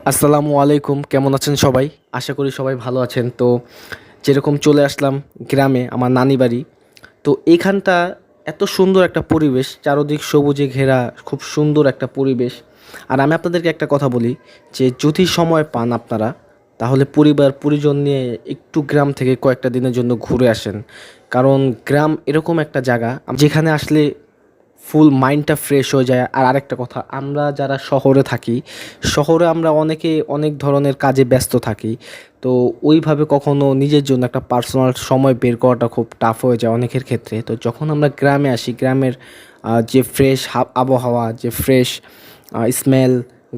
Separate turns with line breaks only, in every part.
আসসালামু আলাইকুম, কেমন আছেন সবাই? আশা করি সবাই ভালো আছেন। তো যেরকম চলে আসলাম গ্রামে, আমার নানি বাড়ি। তো এইখানটা এত সুন্দর একটা পরিবেশ, চারদিক সবুজে ঘেরা, খুব সুন্দর একটা পরিবেশ। আর আমি আপনাদেরকে একটা কথা বলি যে যদি সময় পান আপনারা, তাহলে পরিবার পরিজন নিয়ে একটু গ্রাম থেকে কয়েকটা দিনের জন্য ঘুরে আসেন। কারণ গ্রাম এরকম একটা জায়গা যেখানে আসলে ফুল মাইন্ডটা ফ্রেশ হয়ে যায়। আর আরেকটা কথা, আমরা যারা শহরে থাকি, শহরে আমরা অনেকে অনেক ধরনের কাজে ব্যস্ত থাকি। তো ওইভাবে কখনো নিজের জন্য একটা পার্সোনাল সময় বের করাটা খুব টাফ হয়ে যায় অনেকের ক্ষেত্রে। তো যখন আমরা গ্রামে আসি, গ্রামের যে ফ্রেশ আবহাওয়া, যে ফ্রেশ স্মেল,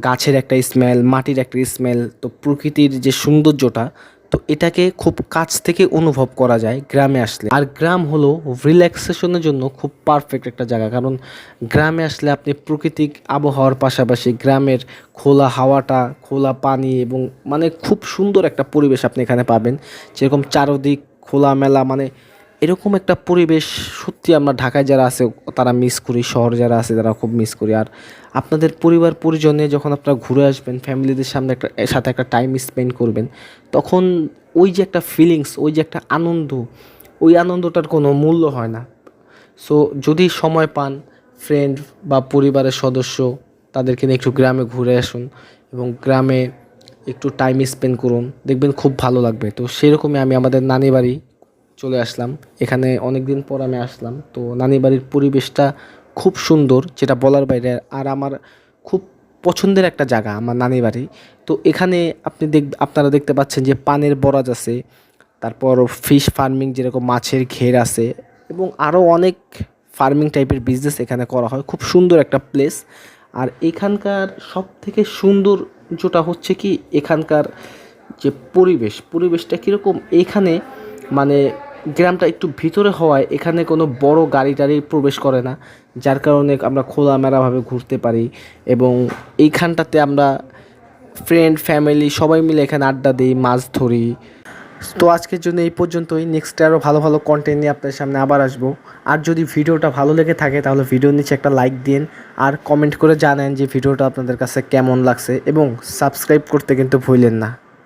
গাছের একটা স্মেল, মাটির একটা স্মেল, তো প্রকৃতির যে সৌন্দর্যটা, তো এটাকে খুব কাছ থেকে অনুভব করা যায় গ্রামে আসলে। আর গ্রাম হলো রিল্যাক্সেশনের জন্য খুব পারফেক্ট একটা জায়গা। কারণ গ্রামে আসলে আপনি প্রাকৃতিক আবহাওয়ার পাশাপাশি গ্রামের খোলা হাওয়াটা, খোলা পানি এবং মানে খুব সুন্দর একটা পরিবেশ আপনি এখানে পাবেন। যেরকম চারদিক খোলামেলা, মানে এরকম একটা পরিবেশ সত্যি আমরা ঢাকায় যারা আছে তারা মিস করি, শহরে যারা আছে তারা খুব মিস করি। আর আপনাদের পরিবার পরিজন নিয়ে যখন আপনারা ঘুরে আসবেন, ফ্যামিলিদের সাথে একটা টাইম স্পেন্ড করবেন, তখন ওই যে একটা ফিলিংস, ওই যে একটা আনন্দ, ওই আনন্দটার কোনো মূল্য হয় না। সো যদি সময় পান, ফ্রেন্ড বা পরিবারের সদস্য তাদেরকে নিয়ে একটু গ্রামে ঘুরে আসুন এবং গ্রামে একটু টাইম স্পেন্ড করুন, দেখবেন খুব ভালো লাগবে। তো সেরকমই আমি আমাদের নানি বাড়ি চলে আসলাম। এখানে অনেক দিন পর আমি আসলাম। তো নানি বাড়ির পরিবেশটা খুব সুন্দর, যেটা বলার বাইরে। আর আমার খুব পছন্দের একটা জায়গা আমার নানি বাড়ি। তো এখানে আপনারা দেখতে পাচ্ছেন যে পানের বরাজ আছে, তারপর ফিশ ফার্মিং, যেরকম মাছের ঘের আছে, এবং আরও অনেক ফার্মিং টাইপের বিজনেস এখানে করা হয়। খুব সুন্দর একটা প্লেস। আর এখানকার সব থেকে সৌন্দর্যটা হচ্ছে কি, এখানকার যে পরিবেশটা কীরকম এখানে, মানে গ্রামটা একটু ভিতরে হওয়ায় এখানে কোনো বড় গাড়ি টাড়ি প্রবেশ করে না, যার কারণে আমরা খোলামেলাভাবে ঘুরতে পারি। এবং এইখানটাতে আমরা ফ্রেন্ড ফ্যামিলি সবাই মিলে এখানে আড্ডা দিই, মাছ ধরি। তো আজকের জন্য এই পর্যন্তই। নেক্সট আরও ভালো ভালো কন্টেন্ট নিয়ে আপনার সামনে আবার আসবো। আর যদি ভিডিওটা ভালো লেগে থাকে তাহলে ভিডিওর নিচে একটা লাইক দিন, আর কমেন্ট করে জানান যে ভিডিওটা আপনাদের কাছে কেমন লাগছে, এবং সাবস্ক্রাইব করতে কিন্তু ভুলেন না।